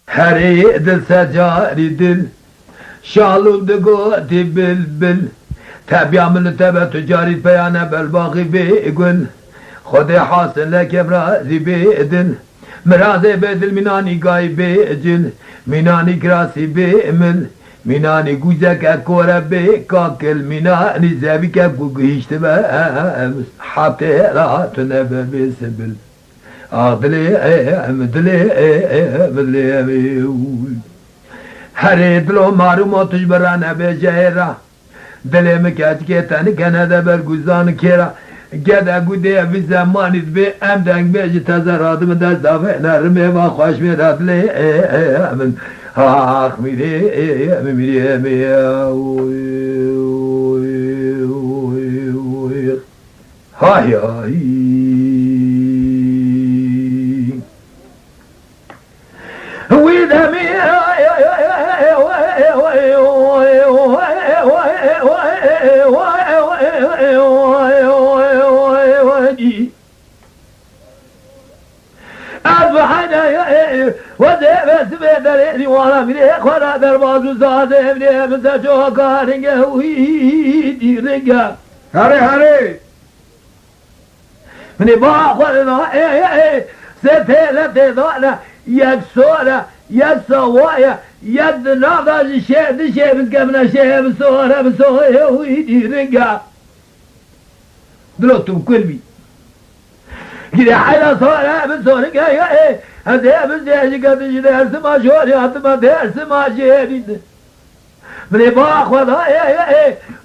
هری دل سجاری دل شالون دگو دی بل بل تبیا من تبا تجاری پیانه بالباقی بیگل خود حاصل لکم رازی بیدل مرازه بدل منانی گای بیجل منانی کراسی بیمل منانی گوزک اکوره بیکاکل منانی زبی که گوگیشت با حبته راتونه بسبل آدلی مدلی مدلی هر دلو معلوماتش برانه به جهره دلم کج که تن کنه ده برگزان کرا گده گوده وی زمانیت به امدنگ بیجی تزرادم دست دافه نرمه و خوش میرد لی من آخ میره های های وذهبت بدري وانا من اخونا درباز وزاد ابني مثل جوكا رنجا ويدي رنجا هري من باخذنا ستلت ضانا يكسونا يكسوايا يد ناضج شيء من قبل شيء بسوره ويدي رنجا دلوتم قلبي كده حدا صار بسورك هذا بزيج قد جدار سما شوري هاتما دار سما شيري من باخذ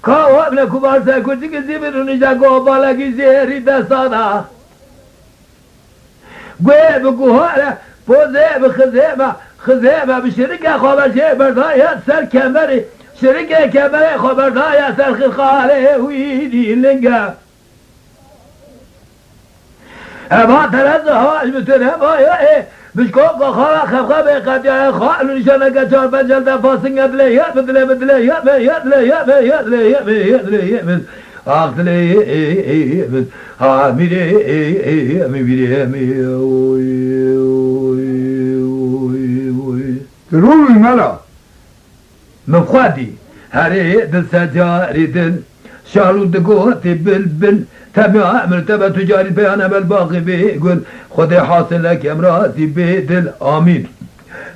كاو ابن كبار سكوت كزيبر نجا قوبالا كزيري دستانا قوي بقوهالا فوزي خزيمة بشركة خبر شيء بردايا سر كمري شركة كمري خبر دايا سر خالي ويدي لنقا اما تلزها المتنبا بشكوك خلا خفخا بقد يا خال نشانك چار پنجل دفاسنگ بدلي آخدلي میری روی ملا مخوادي هري دل سجاري دل شالو دقوتي بل تبع مرتبة تجاري بيانا بالباقي بيقول خدي حاصل لك امراتي بيدل آمين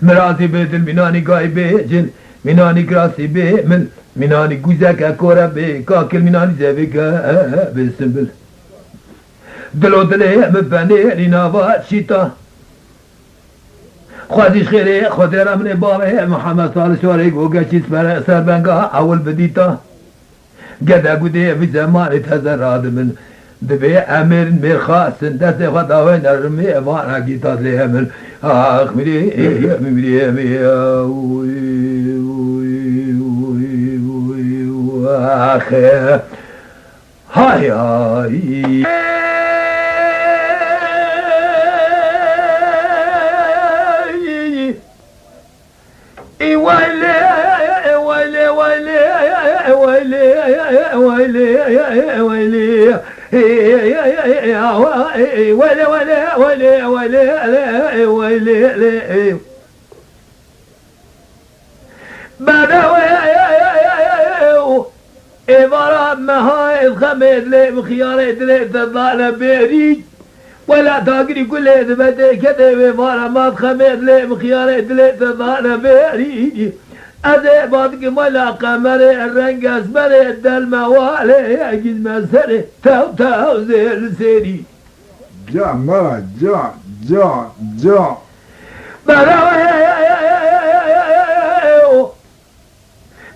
مراتي بيدل مناني قاي بيجل مناني كراسي بيمل مناني قوزك اكورا بيكاكل مناني زبكا بسنبل دلو دلي مباني لنافات شيطا خودش خيري خودي رمني بابي محمد صالح شواريك وقاشي سربنقا اول بديتا قد قدي في زمان تزراد من دبي امير مرخاصن دست خدا وين رمي وانا قيتات لي امل اخ مري اخ هاي هاي إبرة مهاي خميد لي بخياري دلي تضعنا بيريج ولا تاقري كل هذا بدي كده إبرة ما خميد لي بخياري دلي تضعنا بيريج أذي بعدك ملا قمري الرنج أسمري الدلمة والي أجيز مسري تو زير سيري جا ملا جا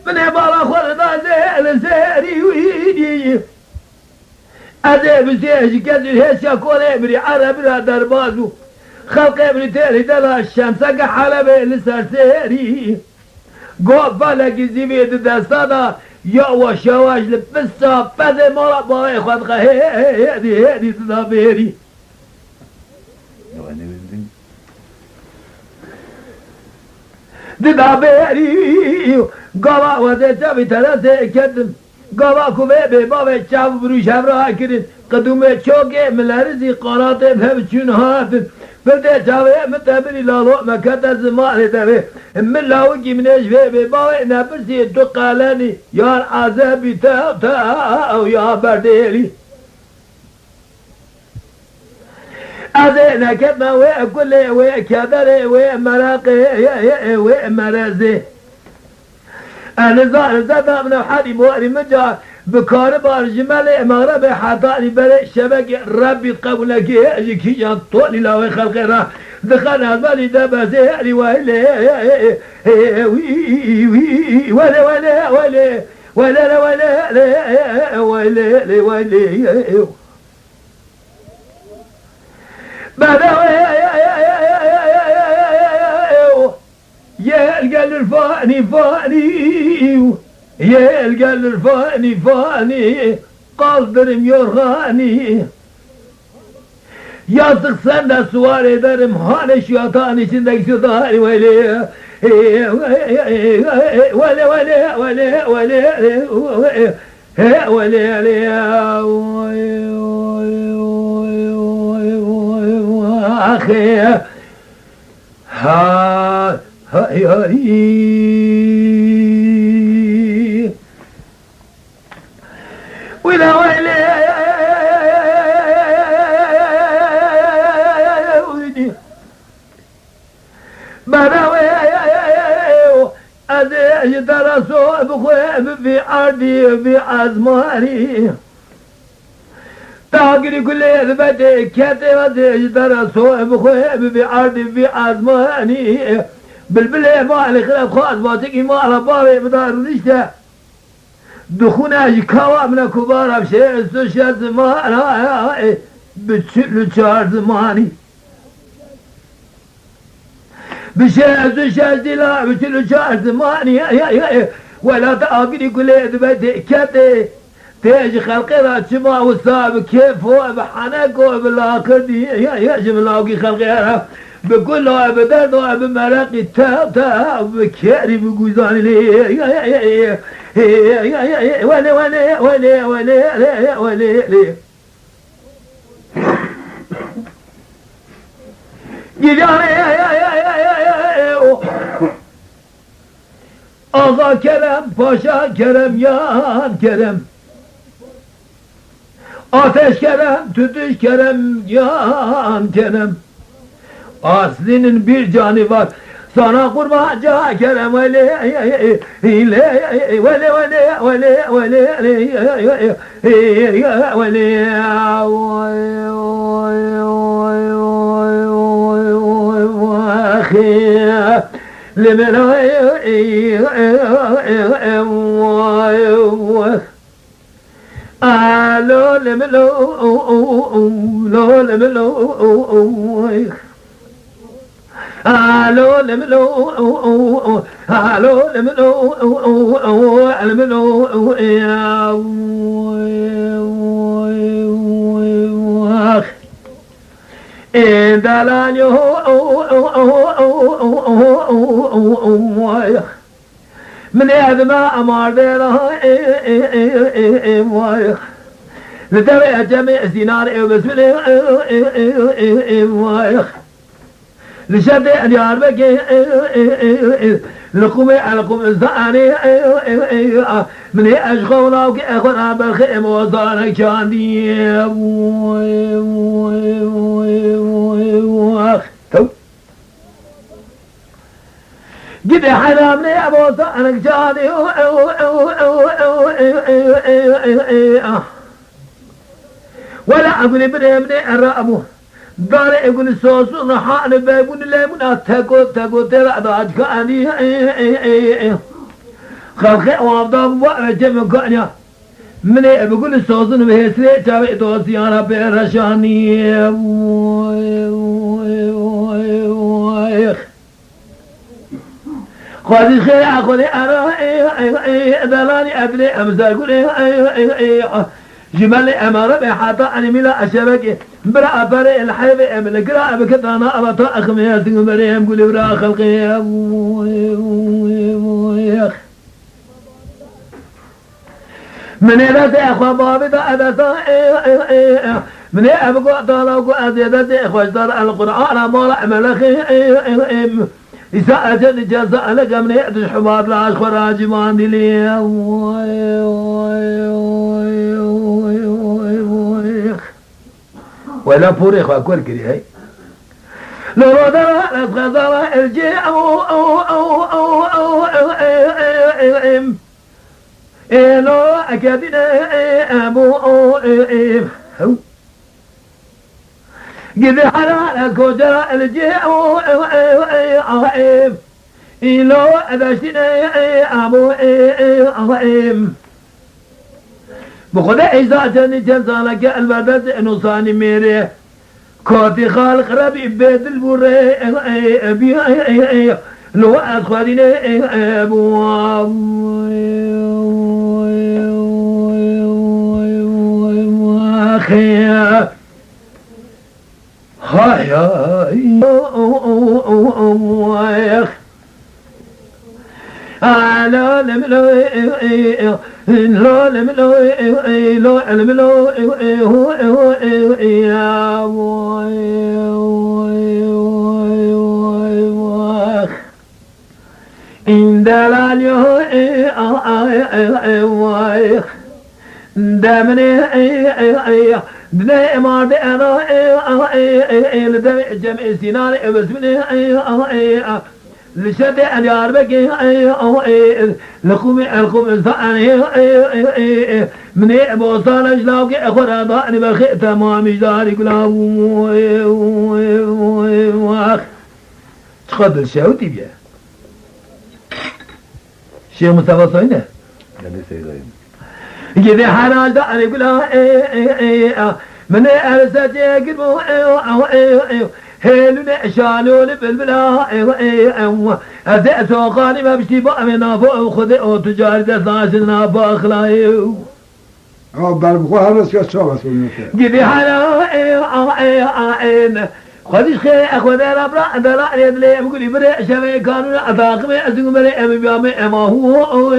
من عبارة خلطة زير سيري ويدي أذي بسيش كذي هسيا كوري بري عرب را دربازو خلق بري تيري دلا الشمس حلبي لسر سيري گفت فلکی زیبید دستانا یواش لبسا پده مارا بای خود هیدی تدا بیری تدا بیری گاوا وزه چاوی ترسه کدم گاوا کوه به باب چاو بروش همراه کرد قدوم چوکه ملرزی قارات هم چون هاتن بلده جاوي متابري لالو مكتا زمان تابي من لاوكي من اجفي باوي نفسي تقالاني يا عذابي تا او يا برديلي أذينا كتنا وكل وكدر ومراقي ومرازي أنا زاد من حالي بواري مجا بكاربار جمال مغرب حطاني بري شبك ربي قبلك يجيكي ينطولي لا خلق را دخلنا بالي دابا زيري ويلي ولا ولا ولا ولا ولا ولا ولا يا القلب الفاني فاني يا القلب الفاني فاني قلب يرغاني يا تقصنا سواري درم هانش يطاني شندك شطاني ويلي ولا ولا ولا ولا ولا أخي ها ولا ويلي براوي أدي درسوا بخويب في أرضي في أزماري تاقري كل يثبتي كتبتي درسوا بخويب في أرضي في أزماني بالبلي مالي خلاف خاص باتكي مالا بابي بدار نشتا دخونا جكاوا من كبارا بشيء السوشيال زمان بتشلو شار زماني بشيء دلا بتشلو شار زماني ولا تاقري كل يثبتي كتبتي تيجي خلقي رات شما وصاب كيف هو بحنك وبالاخر دي يا جملاوكي خلقي بقول له بدرد بمرقي تا بكيري بجوزاني لي ولا ولا ولا ولا ولا آقا کرم پاشا کرم یان کرم ateş kerem, tütüş kerem, yan kerem. Aslinin bir canı var, sana kurbanca kerem. Vele vele vele vele لو لملو لو لملو لو لملو لو لملو إن دلانيو من هذا ما أمر بينه لتبع جميع سينار وبسمله لشد اليار بك لقوم علىكم الزاني من أشغونا وكأخونا بالخيم وصارك كاندي قد حرامني أبو صارك كاندي ولا أقول ابني الرأبو دار يقول سوسو نحان بيقول ليمون تاكو ترى ضاج كاني خلقي وافضل وجم كانيا من بيقول سوسو بهسري تاوي دوسيانا بيرشاني خذي خير أخذي أنا دلاني أبني أمسا قولي جمال أمارة بحاطة أنا ملا أشبك برا أبري الحيبة من قراء بكتانا أبطا أخميات مريم قولي برا خلقي من إذا أخوة بابي دا من أبقى طالق أزيدت خشدر القرآن مولع ملخي إساءة جزاء لك من يأتي حمار العاش خراج ماندي لي ولا فوريخ أكل كري هاي لو ردر أسغزر الجيع لو أكادنا أبو قد حلال كوجر الجيع لو أدشتنا أبو بخد إزاجني جزالك البدد نصاني ميري كوتي خالق ربي بيت البوري لو أدخلين أبو أخي هاي لا لملو لا لملو لا لملو يا إن دلاليو دمني دنيا ما دنا لدم جمع سنان بسمني لشد اليار بكي لقوم ثاني من بوصال اجلاوك اخر ضاني بخي تمام جاري كلام تقدر شاوتي بيا شيخ مصطفى صينه جدي حلال داني كلام من ارسل يقربو هيلنا شالول بالبلا أزأت وقاني ما بشتي بقى من أفو خذ أو تجاري دساشنا بأخلايو بربخو هرس كشوف جدي حلا خدش خير أخذ ربرا دلا يدلي مقولي بري شوي كانوا أتاقمي أسيق بري أمي بيامي أما هو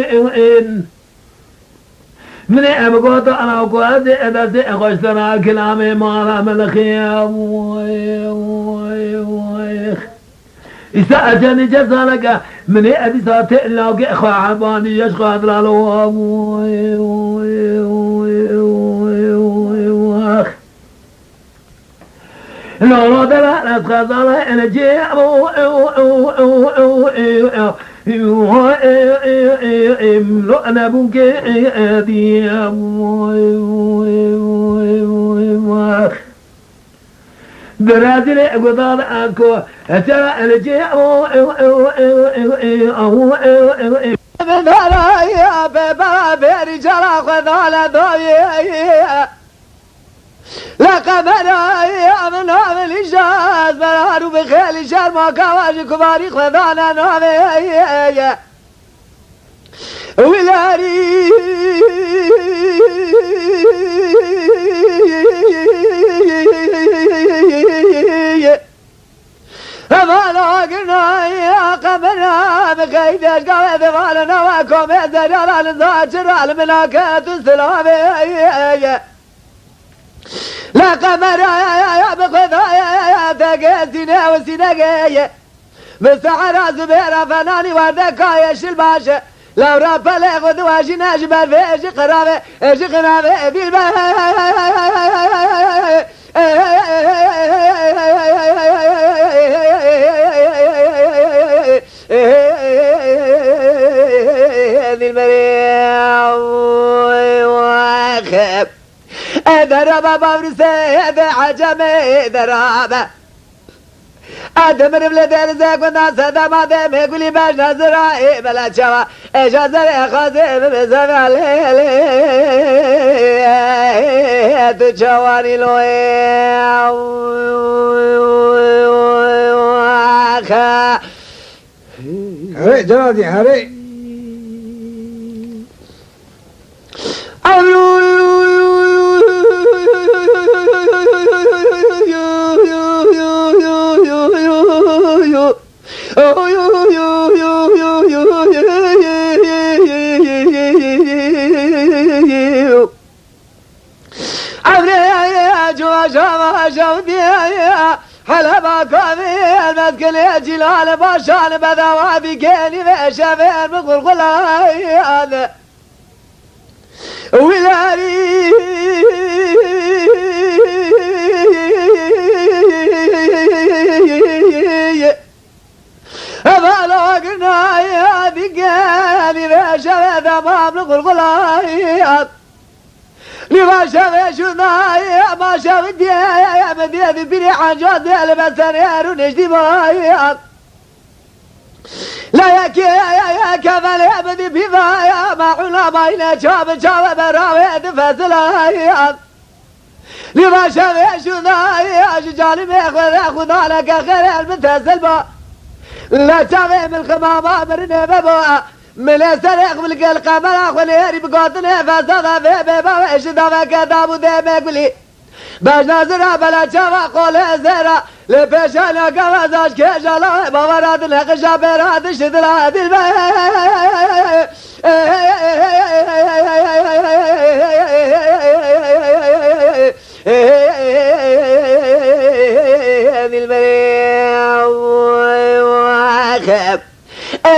من أبقوت أنا أقول أدرس أخشتنا كلامي ما رام الخيام إساءة جزالك من أبي ساتئ لك إخوة عباني يشغى دلالو لو رد لا نتخذل أنا جيب لو أنا بوكي أدي درادي قدر أكو أترى أنا جيب من هلا بابا برجال خذال ضوي لقد يا من هذا الإجاز برهانو بخيل شر ما كواجي كباري خذانا نوامي ولاري فما قلنا يا قمنا بخيد القوي فمالنا وكم يزرع الزاجر الملاكات السلامي لا قمر يا بخذايا تقيتنا وسنقيا مستعر زبير فناني وردكايا شلباشا لو راب لغو دواجي ناجبر في اجي قرابي اجي قرابي في الباب ذي المريع واخب دربا بابرسي عجمي دربا أدمر بلدين زيك والناس دما دم يقولي باش نزرعي بلا شوا إيش أزرع خازم بسمع ليلي تشواني لوي هري جرادي هري شودي حلبا كافي المسكن جلال باشان بذوابي كيني شفير بغلغلان ولاري بلغنا يا بقالي بشفي ذباب بغلغلان لما شافي شناي ما شافي ديا مديا بيري حاجات البسنير ونجدي بايا لا يا كفل يا بدي بيفايا ما حنا باينا شاب براوي دفزلايا لما شافي شناي شجالي ميخذ خذ لك خير المتزل با لا شافي من الخمامة مرني بابا من السرق من القمر أخواني بقاطني فسادة في بيبا وإشدا فكذاب وديمك بلي باش نازرة بلا شفا قول زيرا لبيشانا كوازاش كيشالا بوراد نقشا براد شدلا دل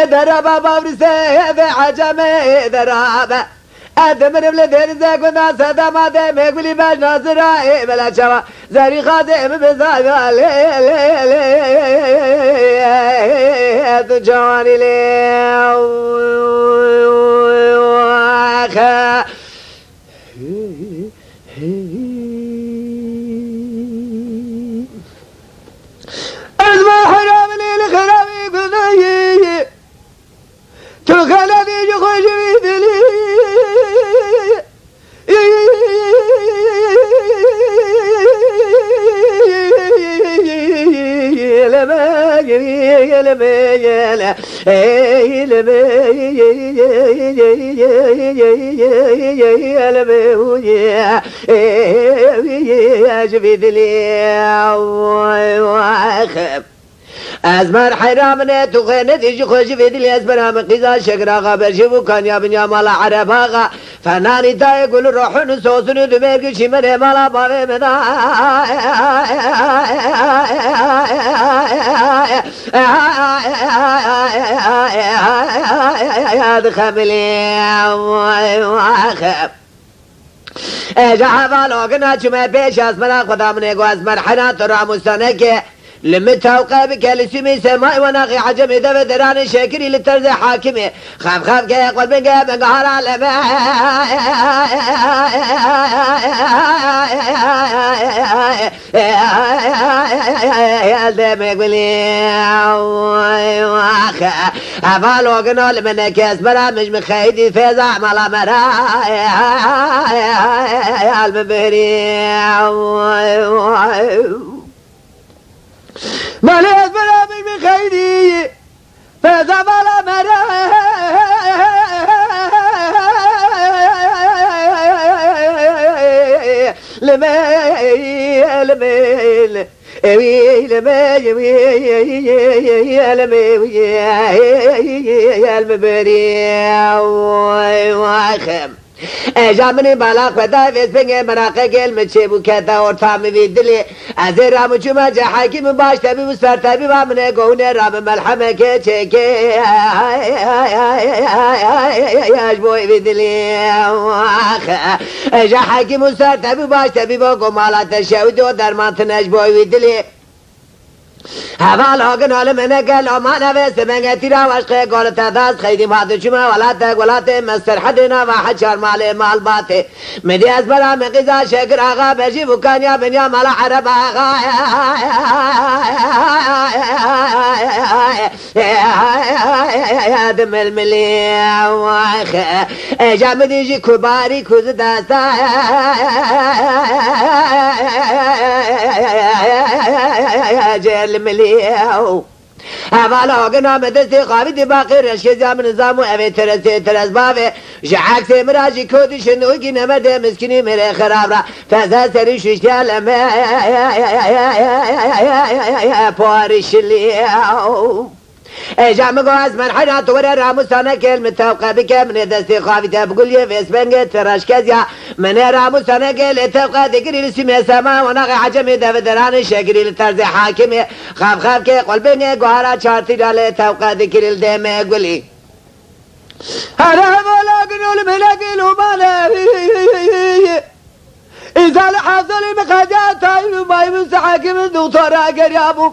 دربا بابرسه ذي عجمي درابا أدمر بلدين زيكونا سدما ديمك بلي باش ناصرائي بلا شوا زاري خادم بزاقا لي تجواني لي أزمع حرام لي لخرامي قلناي تخلني جخوش بيدلي أزمر حرامنا تخينة تيجي خوش في دلي أزمر هم قيزا شكرا غابر شبو كان يا بنيا مالا عرباغا فناني تا يقول روحون سوسنو دمير كشي من مالا باغي منا دخملي واخب جحفا لوغنا شما بيش أزمر خدا من يقو أزمر حنات راموستانك لمتوقع بكالسيمي سماء وناقي عجم دب دران شاكري للترز حاكمي خاف كي يقبل من قهر على ما يا دم يقبلي واخا افعل وقنا لمن كاس برا مش مخيدي فيزع ملا مرا يا المبهري ماليز برامج من خيري فزمل مرا لميل المبري جامني بالا خدا ويس بنگه مراقه گل مچه بو کتا اور تام ویدلی از رام چما جه حکیم باش تبی و سر تبی و من گونه رام ملحمه که چه که اج بوی ویدلی جه حکیم و سر تبی باش تبی و گمالات شود و درمانت نج بوی ویدلی هفال هاگن حال منه گل امان اوست منگه تیرا وشقه گالت دست خیدیم حد چما ولات مستر حدنا و حجار مال باته مدی از برا مقیزا شکر آقا بجی بکانیا بنیا مالا عرب آقا دم الملی واخه جامدی جی کباری کوز دستا جل مليو هفالا قنا مدرسي قابدي باقي رشك زام نظامو اوه ترس بابه جعاك سمراجي كودي شنوكي نمد مسكني مري خرابرا فزا سري شوشتال ما بارش ليو جام قواز من حيرات ورا راموسانا كلمة توقع بك من دستي خافي تبقول يا فيس بنجت فراش كزيا من راموسانا كل توقع ذكري لسمي سما ونغ عجمي دفدران شكري لترز حاكمي خاف كي قلبي قهرا شارتي على توقع ذكري الدم قولي أنا ملاك الملك الومانا إذا الحصل مخجات ما يمسح حاكم الدكتور قريابو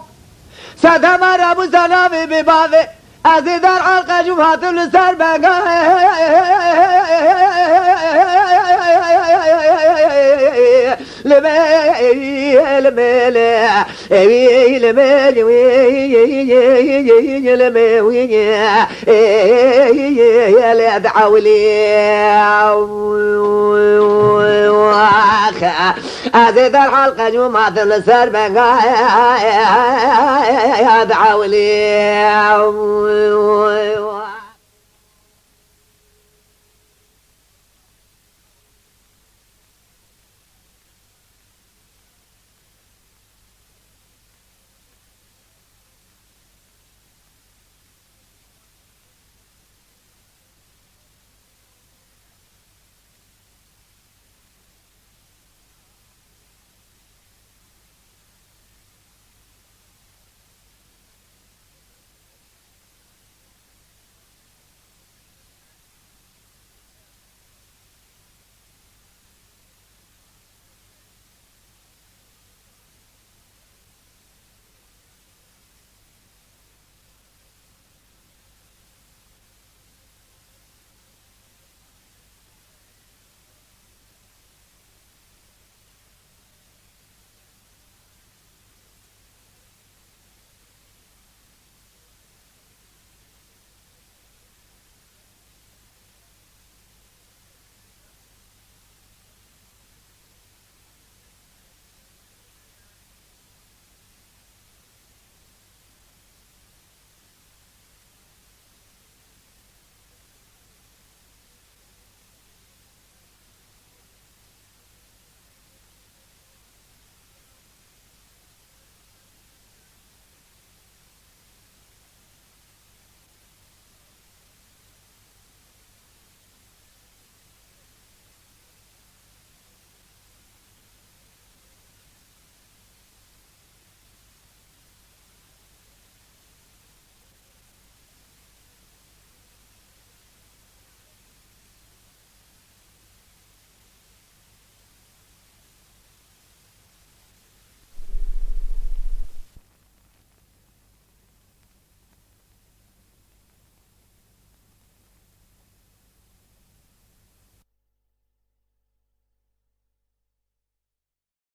سدمر أبو سلامي ببابي أزيد الحلقة جمعة لسر بقى أزيد الحلقة جمعة لسر بقى دعولي